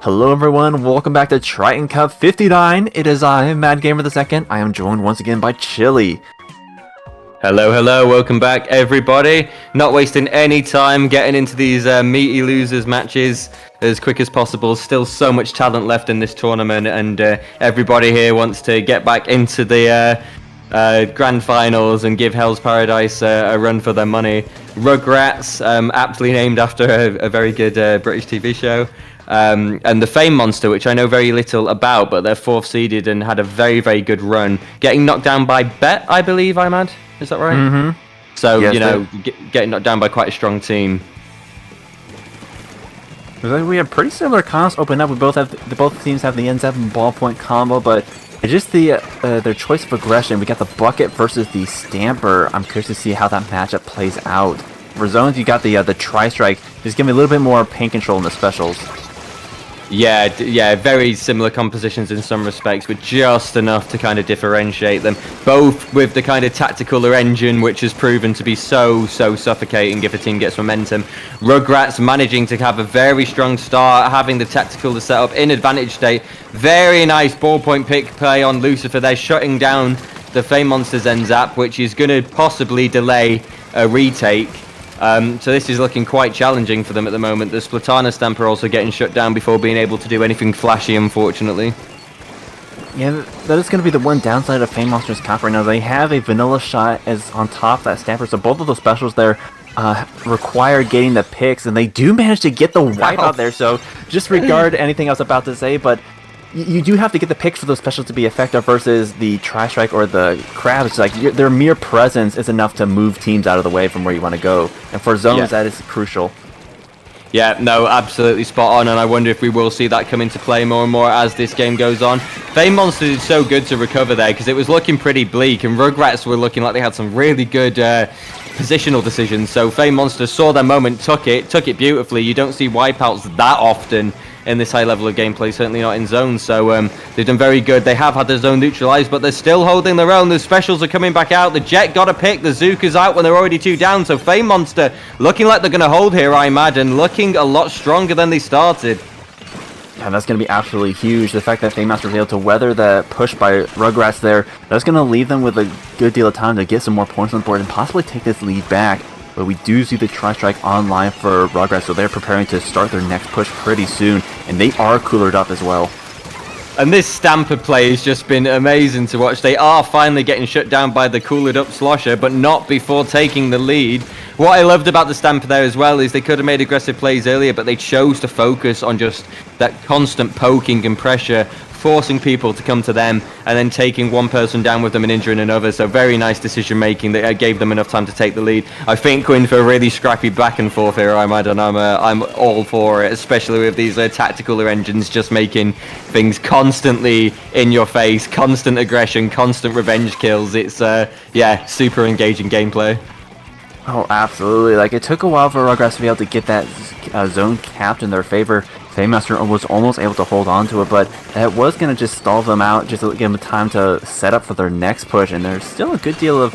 Hello everyone, welcome back to Triton Cup 59. It is I, Mad Gamer II. I am joined once again by Chili. Hello, welcome back everybody. Not wasting any time getting into these meaty losers matches as quick as possible. Still so much talent left in this tournament, and everybody here wants to get back into the grand finals and give Hell's Paradise a run for their money. Rugrats, aptly named after a very good British TV show. And the Fame Monster, which I know very little about, but they're 4th seeded and had a very, very good run. Getting knocked down by Bet, I believe, Imad. Is that right? Mm-hmm. So, yes, getting knocked down by quite a strong team. We have pretty similar comps open up. Both teams have the N7 ballpoint combo, but it's just their choice of aggression. We got the Bucket versus the Stamper. I'm curious to see how that matchup plays out. For zones, you got the Tri-Strike. Just give me a little bit more paint control in the specials. Yeah, very similar compositions in some respects, but just enough to kind of differentiate them. Both with the kind of tactical engine, which has proven to be so suffocating if a team gets momentum. Rugrats managing to have a very strong start, having the tactical to set up in advantage state. Very nice ballpoint pick play on Lucifer. They're shutting down the Fame Monster's NZAP, which is going to possibly delay a retake. So this is looking quite challenging for them at the moment. The Splatana Stamper also getting shut down before being able to do anything flashy, unfortunately. Yeah, that is going to be the one downside of Fame Monster's comp right now. They have a vanilla shot as on top of that Stamper, so both of those specials there require getting the picks, and they do manage to get the wipe out there, so disregard anything I was about to say, but you do have to get the picks for those specials to be effective versus the Tri-Strike or the Crab. It's like their mere presence is enough to move teams out of the way from where you want to go. And for zones, that is crucial. Yeah, no, absolutely spot on, and I wonder if we will see that come into play more and more as this game goes on. Fame Monster is so good to recover there because it was looking pretty bleak, and Rugrats were looking like they had some really good positional decisions. So Fame Monster saw their moment, took it beautifully. You don't see wipeouts that often in this high level of gameplay, certainly not in zones, so they've done very good. They have had their zone neutralized, but they're still holding their own. The specials are coming back out. The Jet got a pick. The Zuka's out when they're already 2 down, so Fame Monster looking like they're going to hold here, I imagine, looking a lot stronger than they started. Yeah, that's going to be absolutely huge. The fact that Fame Monster was able to weather the push by Rugrats there, that's going to leave them with a good deal of time to get some more points on the board and possibly take this lead back. But we do see the Tri-Strike online for Rugrats, so they're preparing to start their next push pretty soon, and they are coolered up as well. And this Stamper play has just been amazing to watch. They are finally getting shut down by the coolered up Slosher, but not before taking the lead. What I loved about the Stamper there as well is they could have made aggressive plays earlier, but they chose to focus on just that constant poking and pressure, forcing people to come to them and then taking one person down with them and injuring another. So very nice decision making that gave them enough time to take the lead. I think we're in for a really scrappy back and forth here, I'm all for it, especially with these tactical engines just making things constantly in your face, constant aggression, constant revenge kills. It's super engaging gameplay. Oh, absolutely. Like, it took a while for Rugrats to be able to get that zone capped in their favor. Fame Monster was almost able to hold on to it, but that was going to just stall them out, just to give them time to set up for their next push, and there's still a good deal of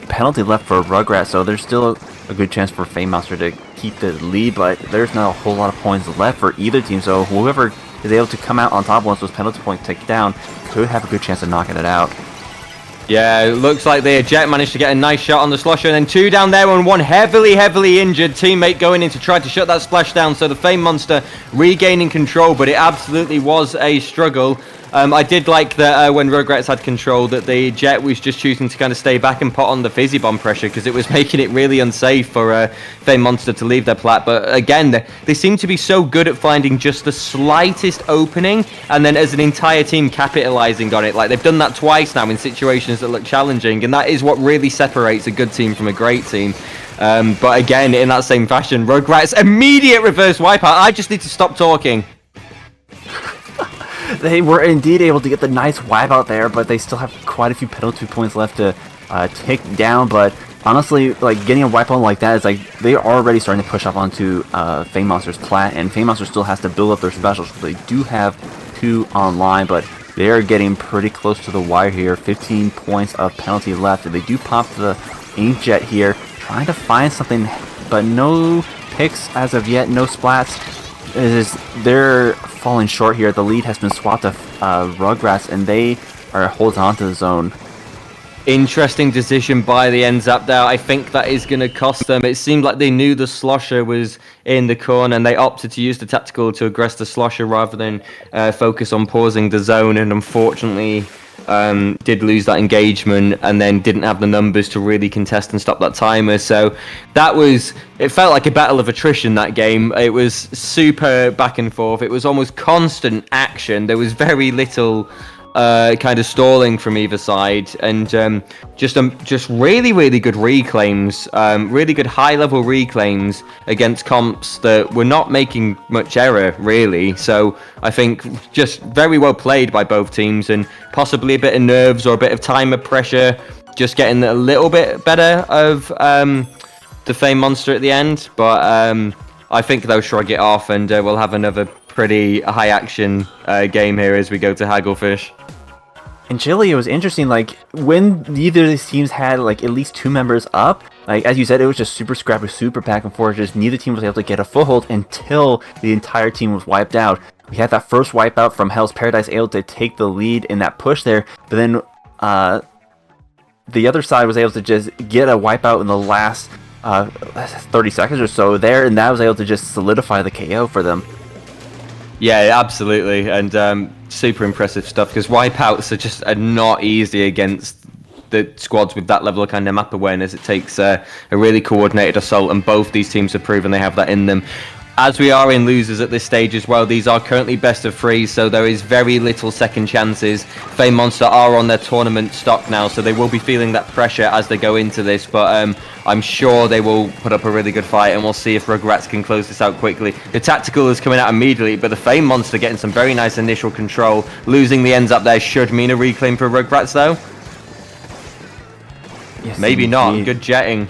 penalty left for Rugrats, so there's still a good chance for Fame Monster to keep the lead, but there's not a whole lot of points left for either team, so whoever is able to come out on top once those penalty points take down could have a good chance of knocking it out. Yeah, it looks like the Jet managed to get a nice shot on the Slosher, and then 2 down there and one heavily injured teammate going in to try to shut that splash down. So the Fame Monster regaining control, but it absolutely was a struggle. I did like that when Rugrats had control, that the Jet was just choosing to kind of stay back and put on the Fizzy Bomb pressure because it was making it really unsafe for Fame Monster to leave their plat. But again, they seem to be so good at finding just the slightest opening and then as an entire team capitalizing on it. Like, they've done that twice now in situations that look challenging, and that is what really separates a good team from a great team. But again, in that same fashion, Rugrats immediate reverse wipeout. I just need to stop talking. They were indeed able to get the nice wipeout there, but they still have quite a few penalty points left to take down. But honestly, like, getting a wipeout like that is like they are already starting to push up onto Fame Monster's plat, and Fame Monster still has to build up their specials. So they do have 2 online, but they are getting pretty close to the wire here. 15 points of penalty left. They do pop the Inkjet here, trying to find something, but no picks as of yet, no splats. they're falling short here. The lead has been swapped to Rugrats, and they are holding on to the zone. Interesting decision by the NZAP there. I think that is going to cost them. It seemed like they knew the slosher was in the corner, and they opted to use the tactical to aggress the slosher rather than focus on pausing the zone, and unfortunately did lose that engagement and then didn't have the numbers to really contest and stop that timer. So it felt like a battle of attrition, that game. It was super back and forth. It was almost constant action. There was very little kind of stalling from either side, and just really good reclaims, really good high-level reclaims against comps that were not making much error, really. So I think just very well played by both teams, and possibly a bit of nerves or a bit of timer pressure, just getting a little bit better of the Fame Monster at the end. But I think they'll shrug it off, and we'll have another pretty high-action game here as we go to Hagglefish. In Chile, it was interesting, like, when neither of these teams had, like, at least 2 members up, like, as you said, it was just super scrappy, super back and forth, just neither team was able to get a foothold until the entire team was wiped out. We had that first wipeout from Hell's Paradise able to take the lead in that push there, but then the other side was able to just get a wipeout in the last 30 seconds or so there, and that was able to just solidify the KO for them. Yeah, absolutely, and super impressive stuff, because wipeouts are not easy against the squads with that level of kind of map awareness. It takes a really coordinated assault, and both these teams have proven they have that in them. As we are in losers at this stage as well, these are currently best of 3, so there is very little second chances. Fame Monster are on their tournament stock now, so they will be feeling that pressure as they go into this, but I'm sure they will put up a really good fight, and we'll see if Rugrats can close this out quickly. The tactical is coming out immediately, but the Fame Monster getting some very nice initial control. Losing the ends up there should mean a reclaim for Rugrats, though. Yes, maybe indeed. not. Good jetting.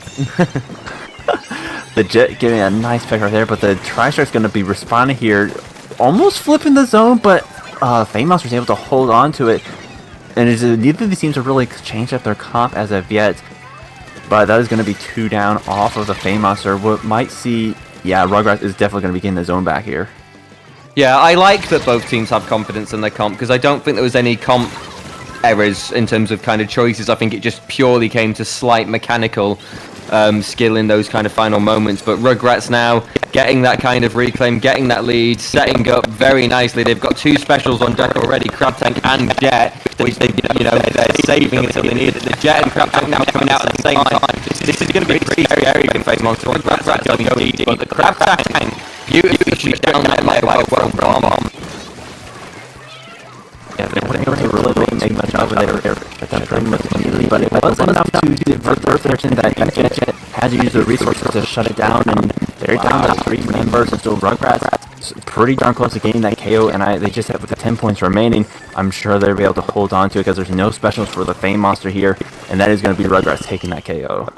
The Jet getting a nice pick right there, but the Tri-Strike's going to be responding here, almost flipping the zone, but Fame Monster's able to hold on to it. And neither of these teams have really changed up their comp as of yet, but that is going to be 2 down off of the Fame Monster. What might see, yeah, Rugrats is definitely going to be getting the zone back here. Yeah, I like that both teams have confidence in their comp, because I don't think there was any comp errors in terms of kind of choices. I think it just purely came to slight mechanical skill in those kind of final moments. But Rugrats now getting that kind of reclaim, getting that lead, setting up very nicely. They've got 2 specials on deck already, Crab Tank and Jet, which they're saving until they need it. The Jet and Crab Tank now coming out at the same time. This is going to be pretty very good Fame Monster. Rugrats going deep, but the Crab Tank beautifully shoots down that light by a bomb. Yeah, they weren't able to really make much of it pretty much immediately, but it was enough to divert their attention that Jet had to use the resources to shut it down, and they're down to 3 members, and still Rugrats pretty darn close to getting that KO, and they just have with the 10 points remaining. I'm sure they'll be able to hold on to it because there's no specials for the Fame Monster here, and that is going to be Rugrats taking that KO.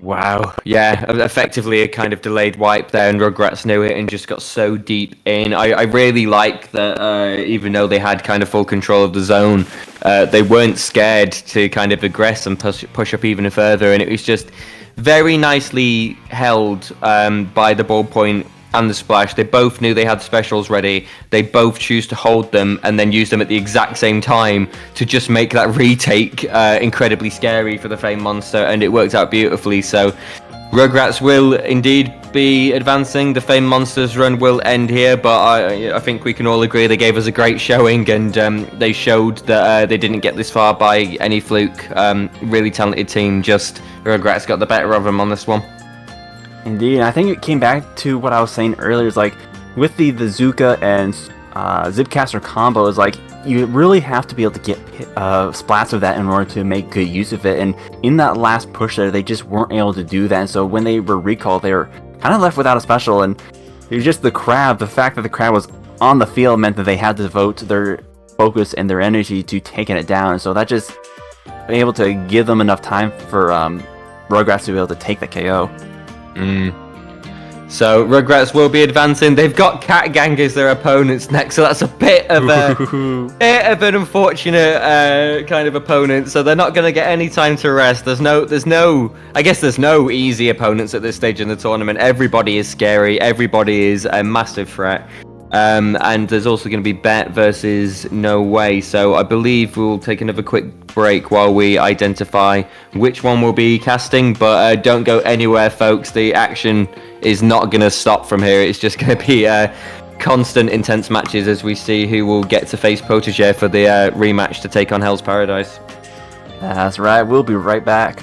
Wow. Yeah, effectively a kind of delayed wipe there, and Rugrats knew it and just got so deep in. I really like that even though they had kind of full control of the zone, they weren't scared to kind of aggress and push up even further, and it was just very nicely held by the ballpoint and the splash. They both knew they had specials ready. They both choose to hold them and then use them at the exact same time to just make that retake incredibly scary for the Fame Monster, and it worked out beautifully. So Rugrats will indeed be advancing. The Fame Monsters run will end here, but I think we can all agree they gave us a great showing, and they showed that they didn't get this far by any fluke. Really talented team, just Rugrats got the better of them on this one. Indeed, and I think it came back to what I was saying earlier, is like, with the Zuka and Zipcaster combo, is like, you really have to be able to get splats of that in order to make good use of it, and in that last push there, they just weren't able to do that, and so when they were recalled, they were kind of left without a special, and it was just the Crab, the fact that the Crab was on the field meant that they had to devote their focus and their energy to taking it down, and so that just able to give them enough time for Rugrats to be able to take the KO. So Rugrats will be advancing. They've got Cat Gang as their opponents next, so that's a bit of an unfortunate kind of opponent. So they're not going to get any time to rest. There's no easy opponents at this stage in the tournament. Everybody is scary. Everybody is a massive threat. And there's also going to be Bet versus No Way. So I believe we'll take another quick break while we identify which one we'll be casting. But don't go anywhere, folks. The action is not going to stop from here. It's just going to be constant, intense matches as we see who will get to face Protégé for the rematch to take on Hell's Paradise. That's right. We'll be right back.